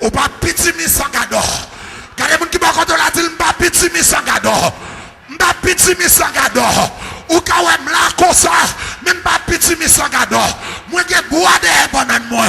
Ou pas petit misangador. Gardez moun qui va contre la dit m'pa petit misangador. M'pa petit misangador. Ou ka wè m'la comme ça, même pas petit misangador. Moi qui bois de banane moi.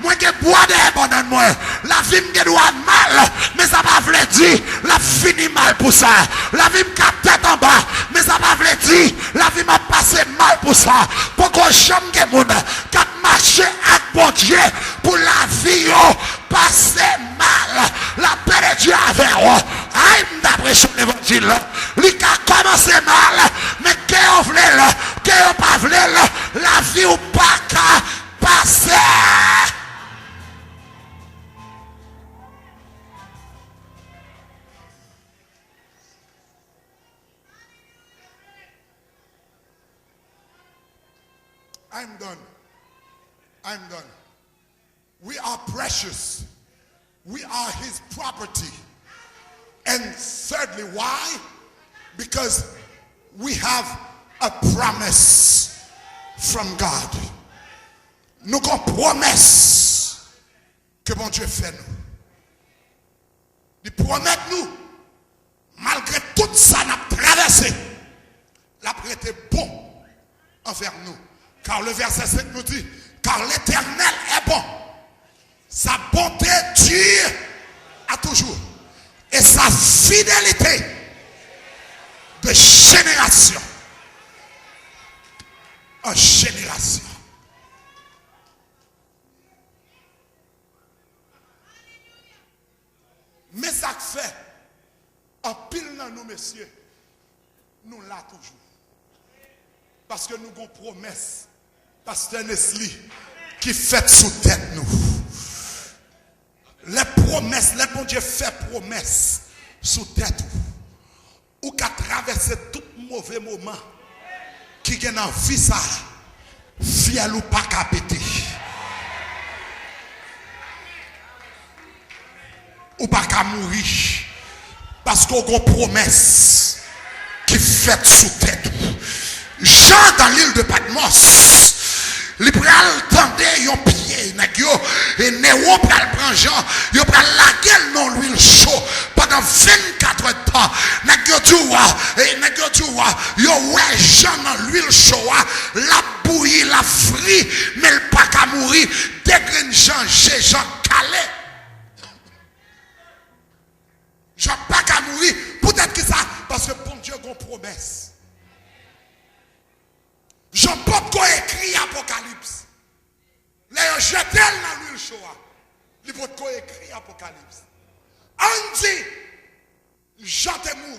Moi qui bois de banane moi. La vie me doit mal, mais ça pas veut dire la fini mal pour ça. La vie me cap tête en bas, mais ça pas veut dire la vie m'a passé mal pour ça. Pourquoi j'aime que moun cap marcher avec bon Dieu pour la vie yo passer mal. La paix de Dieu avec vous. Aïe, d'après son évangile, il a commencé mal, mais qu'on voulait là, qu'on pas voulait là, la vie ou pas qu'à passer. I'm done. I'm done. We are precious. We are his property. And thirdly, why? Because we have a promise from God. Nous avons une promesse que mon Dieu fait nous. Il promet nous, malgré tout ça nous avons traversé, il a été bon envers nous. Car le verset 5 nous dit, car l'Éternel est bon. Sa bonté dure à toujours. Et sa fidélité de génération en génération. Mais ça fait, en pile dans nous, messieurs, nous là toujours. Parce que nous avons une promesse, Pasteur Nesli, qui fait sous tête nous. Les promesses, les bon Dieu fait promesses sous tête ou qu'à traverser tout mauvais moment qui est dans la vie ça, fiel ou pas qu'à péter. Ou pas qu'à mourir. Parce qu'on a une promesse qui fait sous tête. Jean dans l'île de Patmos. Li pral tande yon pied nèg yo et Néo pral prend Jean yo pral laguer non l'huile chaud pendant 24 heures de temps nèg yo tou yo ouais Jean dans l'huile chaud la bouillie la frit mais le pas qu'à mourir dégraine Jean calé Jean pas qu'à mourir peut-être que ça parce que bon Dieu a une promesse. Jean-Paul a écrit Apocalypse. Les jeté dans l'huile chaude. Il faut écrit Apocalypse. On dit, Jean est mort.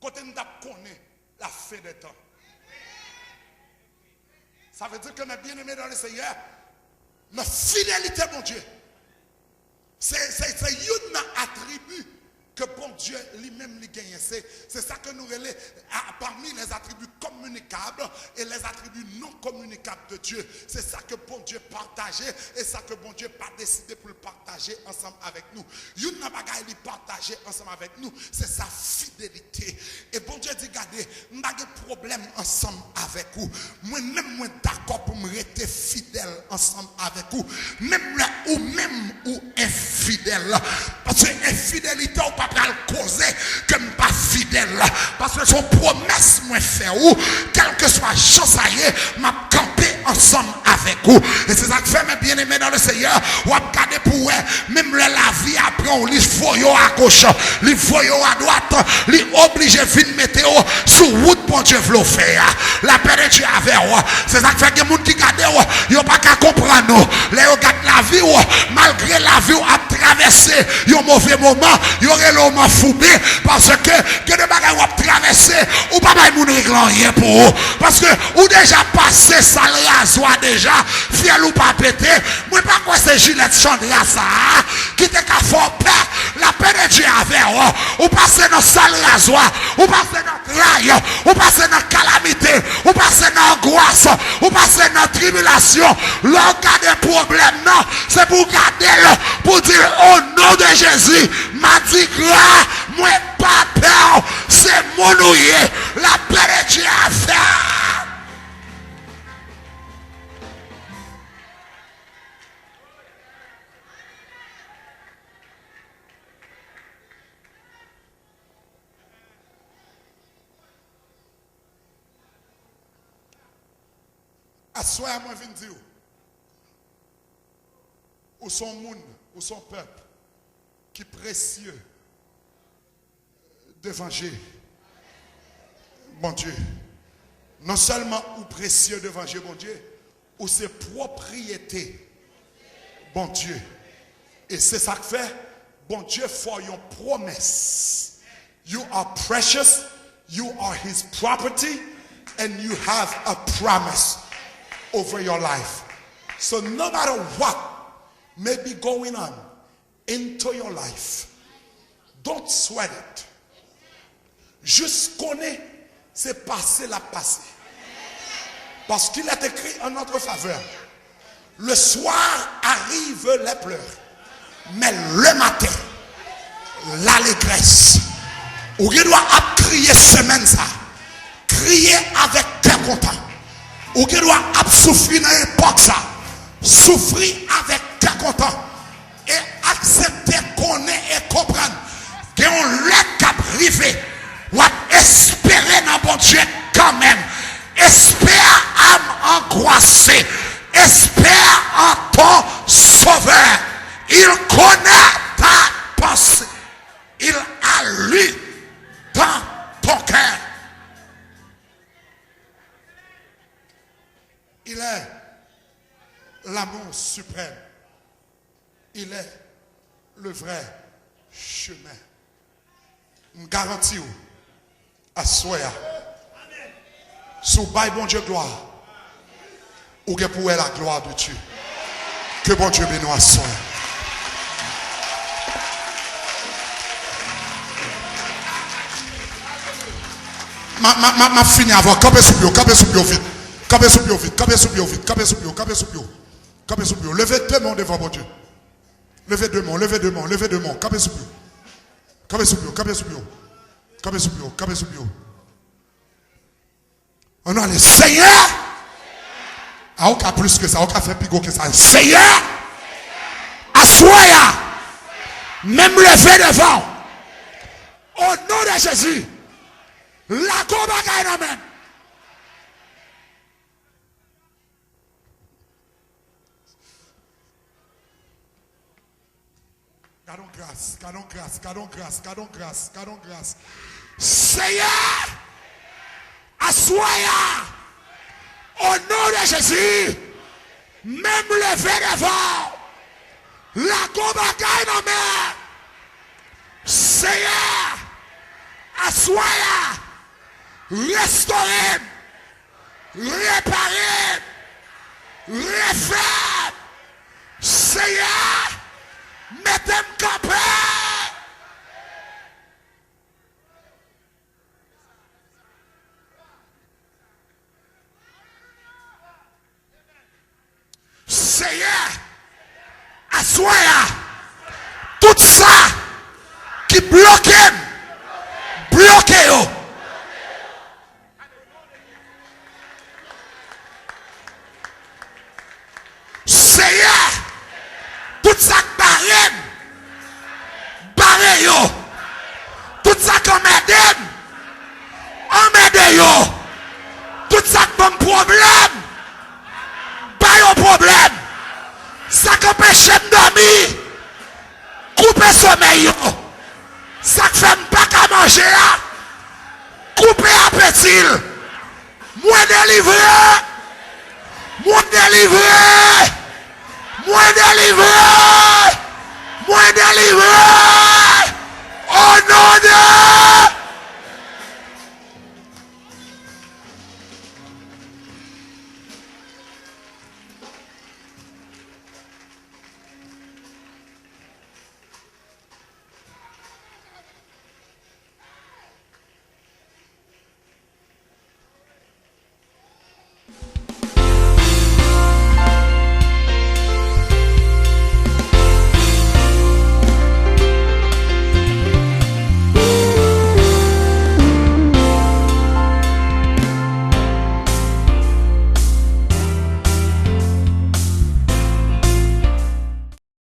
Quand on connaît la fin des temps. Ça veut dire que mes bien-aimés dans le Seigneur, notre fidélité, mon Dieu, c'est un attribut que bon Dieu lui-même lui gagne. C'est ça que nous relèvons parmi les attributs communicables et les attributs non communicables de Dieu. C'est ça que bon Dieu partageait et ça que bon Dieu pas décidé pour le partager ensemble avec nous. Une bagaille lui partager ensemble avec nous, c'est sa fidélité. Et bon Dieu dit, regardez, nous n'avons pas de problème ensemble avec vous. Moi-même, moi d'accord pour me rester fidèle ensemble avec vous. Même là ou infidèle. Parce que infidélité, on pas le causer que je ne suis pas fidèle. Parce que son promesse moi fait ou, quel que soit chose ça y est, m'a campé ensemble avec vous. Et c'est ça que fait mes bien-aimés dans le Seigneur. Ou à regarder pour eux, même la vie après, on lit foyo à gauche, lit foyo à droite, lit obligé de mettre sous route pour Dieu veut faire. La paix de Dieu avec vous. C'est ça que fait que les gens qui regardent, ils n'ont pas qu'à comprendre. Les gens regardent la vie, malgré la vie, à traverser un mauvais moment, il y aurait l'homme foubé parce que de bagages ont traversé ou pas de moun réglant rien pour eux. Parce que ou déjà passé ça le rasoir déjà, fiel ou pas pété. Moi pas quoi c'est Gillette Chandria ça qui te ka fort peur. La paix de Dieu avec eux. Ou passer dans salle rasoir, ou passer dans traille, ou passer dans calamité, ou passer dans angoisse, ou passer dans tribulation. L'organe des problèmes non, c'est pour garder pour dire au nom de Jésus, m'a dit gloire, moi pas peur, c'est mon ouïe, la paix de Dieu à faire. À soi, à moi, je viens dire, ou son monde, ou son peuple, qui est précieux devant Dieu. Bon Dieu. Non seulement ou précieux devant Dieu, bon Dieu, ou ses propriétés, bon Dieu. Et c'est ça que fait, bon Dieu, for your promise. You are precious, you are his property, and you have a promise over your life. So no matter what may be going on into your life, don't sweat it. Juste connais, c'est passé la passé. Parce qu'il est écrit en notre faveur. Le soir arrivent les pleurs, mais le matin, l'allégresse. Ou il doit crier semaine ça. Crier avec cœur content. Ou il doit souffrir dans l'époque ça. Souffrir avec cœur content. Et accepter, connaître et comprendre qu'on l'a cap privé. Ou espérer dans bon Dieu quand même. Espère âme angoissée. Espère en ton sauveur. Il connaît ta pensée. Il a lu dans ton cœur. Il est l'amour suprême. Il est le vrai chemin. Une garantie à soi. Sous bail bon Dieu gloire. Ou que pour la gloire de Dieu. Que bon Dieu bénisse à soi. Ma fini avant. Campé sous bio vite. Campé sous bio vite. Levez deux mains devant mon Dieu. Levez deux mains. Campé sous bio. On a le Seigneur. Ah, on a plus que ça, on a fait plus gros que ça. Seigneur, assoya, même levé devant. Au nom de Jésus, la combat est amen. Gardons grâce. Seigneur, assoya. Au nom de Jésus, même levé devant, la combat dans mer. Seigneur, assoya, restaurer, réparer, refaire. Seigneur, mettez-moi campé. Seigneur, assoya tout ça qui bloque. Seigneur, tout ça qui barre yo. Tout ça qui m'aide, yo. Tout ça qui bon problème. Problème, ça qui empêche de dormir, couper sommeil, ça qui fait pas qu'à manger, couper appétit, moi délivré, au nom de